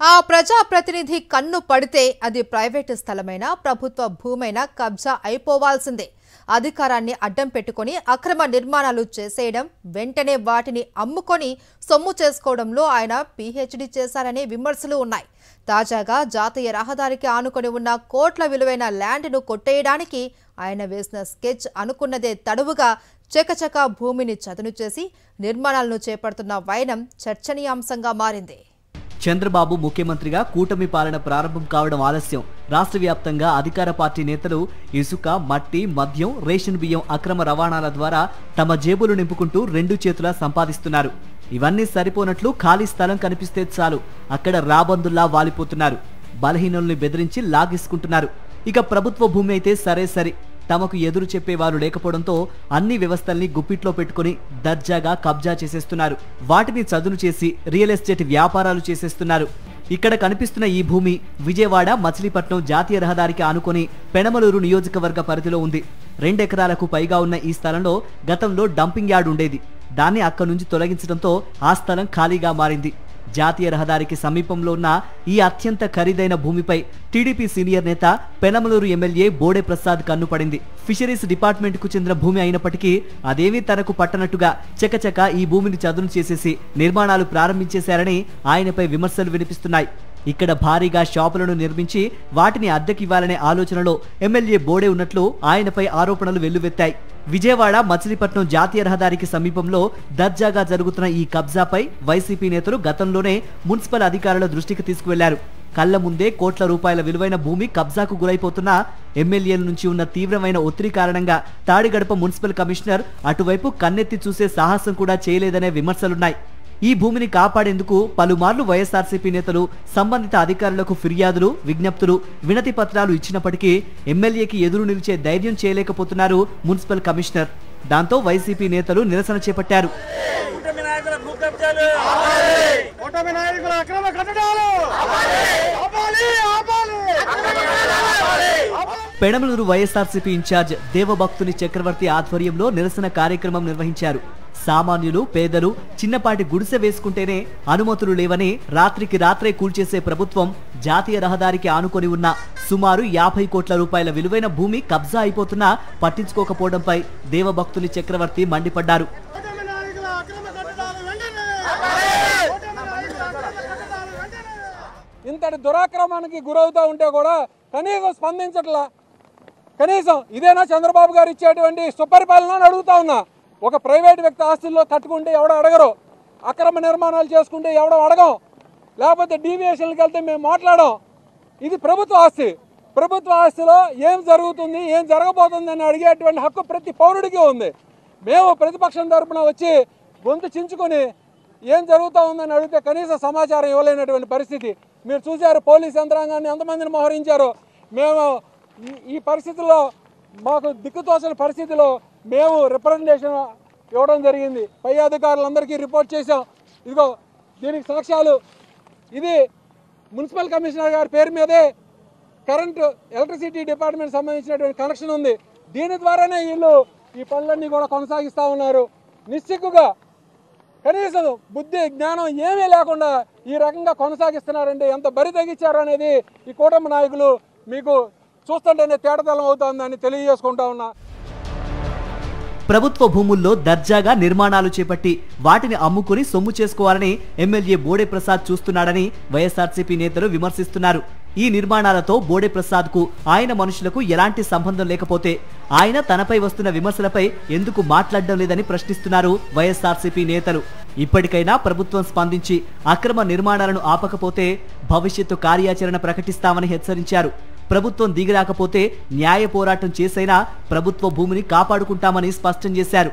ఆ ప్రజాప్రతినిధి కన్ను పడితే అది ప్రైవేటు స్థలమైనా ప్రభుత్వ భూమైనా కబ్జా అయిపోవాల్సిందే. అధికారాన్ని అడ్డం పెట్టుకొని అక్రమ నిర్మాణాలు చేసేయడం, వెంటనే వాటిని అమ్ముకొని సొమ్ము చేసుకోవడంలో ఆయన పీహెచ్డీ చేశారనే విమర్శలు ఉన్నాయి. తాజాగా జాతీయ రహదారికి ఆనుకొని ఉన్న కోట్ల విలువైన ల్యాండ్ను కొట్టేయడానికి ఆయన వేసిన స్కెచ్ అనుకున్నదే తడువుగా చకచక భూమిని చదును చేసి నిర్మాణాలను చేపడుతున్న వైనం చర్చనీయాంశంగా మారింది. చంద్రబాబు ముఖ్యమంత్రిగా కూటమి పాలన ప్రారంభం కావడం ఆలస్యం. రాష్ట్ర వ్యాప్తంగా అధికార పార్టీ నేతలు ఇసుక, మట్టి, మద్యం, రేషన్ బియ్యం అక్రమ రవాణాల ద్వారా తమ జేబులు నింపుకుంటూ రెండు చేతులా సంపాదిస్తున్నారు. ఇవన్నీ సరిపోనట్లు ఖాళీ స్థలం కనిపిస్తే చాలు అక్కడ రాబందుల్లా వాలిపోతున్నారు. బలహీనుల్ని బెదిరించి లాగేసుకుంటున్నారు. ఇక ప్రభుత్వ భూమి అయితే సరే తమకు ఎదురు చెప్పేవారు లేకపోవడంతో అన్ని వ్యవస్థల్ని గుప్పిట్లో పెట్టుకుని దర్జాగా కబ్జా చేసేస్తున్నారు. వాటిని చదును చేసి రియల్ ఎస్టేట్ వ్యాపారాలు చేసేస్తున్నారు. ఇక్కడ కనిపిస్తున్న ఈ భూమి విజయవాడ మచిలీపట్నం జాతీయ రహదారికి ఆనుకొని పెనమలూరు నియోజకవర్గ పరిధిలో ఉంది. 2 ఎకరాలకు పైగా ఉన్న ఈ స్థలంలో గతంలో డంపింగ్ యార్డ్ ఉండేది. దాన్ని అక్కడి నుంచి తొలగించడంతో ఆ స్థలం ఖాళీగా మారింది. జాతీయ రహదారికి సమీపంలో ఉన్న ఈ అత్యంత ఖరీదైన భూమిపై టీడీపీ సీనియర్ నేత పెనమలూరు ఎమ్మెల్యే బోడే ప్రసాద్ కన్నుపడింది. ఫిషరీస్ డిపార్ట్మెంట్ కు చెందిన భూమి అయినప్పటికీ అదేమీ తనకు పట్టనట్టుగా చకచక ఈ భూమిని చదును చేసేసి నిర్మాణాలు ప్రారంభించేశారని ఆయనపై విమర్శలు వినిపిస్తున్నాయి. ఇక్కడ భారీగా షాపులను నిర్మించి వాటిని అద్దెకివ్వాలనే ఆలోచనలో ఎమ్మెల్యే బోడే ఉన్నట్లు ఆయనపై ఆరోపణలు వెల్లువెత్తాయి. విజయవాడ మచిలీపట్నం జాతీయ రహదారికి సమీపంలో దర్జాగా జరుగుతున్న ఈ కబ్జాపై వైసీపీ నేతలు గతంలోనే మున్సిపల్ అధికారుల దృష్టికి తీసుకువెళ్లారు. కళ్ల ముందే కోట్ల రూపాయల విలువైన భూమి కబ్జాకు గురైపోతున్న ఎమ్మెల్యేల నుంచి ఉన్న తీవ్రమైన ఒత్తిడి కారణంగా తాడిగడప మున్సిపల్ కమిషనర్ అటువైపు కన్నెత్తి చూసే సాహసం కూడా చేయలేదనే విమర్శలున్నాయి. ఈ భూమిని కాపాడేందుకు పలుమార్లు వైఎస్ఆర్సీపీ నేతలు సంబంధిత అధికారులకు ఫిర్యాదులు, విజ్ఞప్తులు, వినతి పత్రాలు ఇచ్చినప్పటికీ ఎమ్మెల్యేకి ఎదురు నిలిచే ధైర్యం చేయలేకపోతున్నారు మున్సిపల్ కమిషనర్. దాంతో వైసీపీ నేతలు నిరసన చేపట్టారు. పెనమలూరు వైఎస్ఆర్సీపీ ఇన్ఛార్జ్ దేవభక్తుని చక్రవర్తి ఆధ్వర్యంలో నిరసన కార్యక్రమం నిర్వహించారు. సామాన్యులు, పేదలు చిన్నపాటి గుడిసె వేసుకుంటేనే అనుమతులు లేవని రాత్రికి రాత్రే కూల్చేసే ప్రభుత్వం జాతీయ రహదారికి ఆనుకొని ఉన్న సుమారు 50 కోట్ల రూపాయల విలువైన భూమి కబ్జా అయిపోతున్నా పట్టించుకోకపోవడంపై దేవభక్తుని చక్రవర్తి మండిపడ్డారు. ఇంతటి దురాక్రమానికి గురవుతూ ఉంటే కూడా కనీసం స్పందించట్లా. కనీసం ఇదేనా చంద్రబాబు గారు ఇచ్చేటువంటి సుపరిపాలన అని అడుగుతా ఉన్నా. ఒక ప్రైవేట్ వ్యక్తి ఆస్తుల్లో కట్టుకుంటే ఎవడో అడగరు, అక్రమ నిర్మాణాలు చేసుకుంటే ఎవడో అడగం, లేకపోతే డీవియేషన్కి వెళ్తే మేము మాట్లాడాం. ఇది ప్రభుత్వ ఆస్తి. ప్రభుత్వ ఆస్తిలో ఏం జరుగుతుంది, ఏం జరగబోతుంది అని అడిగేటువంటి హక్కు ప్రతి పౌరుడికి ఉంది. మేము ప్రతిపక్షం తరపున వచ్చి గొంతు చించుకొని ఏం జరుగుతూ ఉందని అడిగితే కనీస సమాచారం ఇవ్వలేనటువంటి పరిస్థితి. మీరు చూశారు పోలీస్ యంత్రాంగాన్ని ఎంతమందిని మోహరించారో. మేము ఈ పరిస్థితుల్లో మాకు దిక్కుతోచని పరిస్థితిలో మేము రిప్రజెంటేషన్ ఇవ్వడం జరిగింది. పై అధికారులందరికీ రిపోర్ట్ చేశాం. ఇదిగో దీనికి సాక్ష్యాలు. ఇది మున్సిపల్ కమిషనర్ గారి పేరు మీదే కరెంటు ఎలక్ట్రిసిటీ డిపార్ట్మెంట్ సంబంధించినటువంటి కనెక్షన్ ఉంది. దీని ద్వారానే వీళ్ళు ఈ పనులన్నీ కూడా కొనసాగిస్తూ ఉన్నారు. నిస్సిగ్గుగా కనీసం బుద్ధి జ్ఞానం ఏమీ లేకుండా ఈ రకంగా కొనసాగిస్తున్నారంటే ఎంత బరి తెగించారు అనేది ఈ కూటమి నాయకులు మీకు చూస్తుంటేనే తేటతెల్లం అవుతుందని తెలియజేసుకుంటా ఉన్నా. ప్రభుత్వ భూముల్లో దర్జాగా నిర్మాణాలు చేపట్టి వాటిని అమ్ముకుని సొమ్ము చేసుకోవాలని ఎమ్మెల్యే బోడే ప్రసాద్ చూస్తున్నాడని వైఎస్ఆర్సీపీ నేతలు విమర్శిస్తున్నారు. ఈ నిర్మాణాలతో బోడే ప్రసాద్ కు ఆయన మనుషులకు ఎలాంటి సంబంధం లేకపోతే ఆయన తనపై వస్తున్న విమర్శలపై ఎందుకు మాట్లాడడం లేదని ప్రశ్నిస్తున్నారు వైఎస్ఆర్సీపీ నేతలు. ఇప్పటికైనా ప్రభుత్వం స్పందించి అక్రమ నిర్మాణాలను ఆపకపోతే భవిష్యత్తు కార్యాచరణ ప్రకటిస్తామని హెచ్చరించారు. ప్రభుత్వం దిగిరాకపోతే న్యాయ పోరాటం చేసైనా ప్రభుత్వ భూమిని కాపాడుకుంటామని స్పష్టం చేశారు.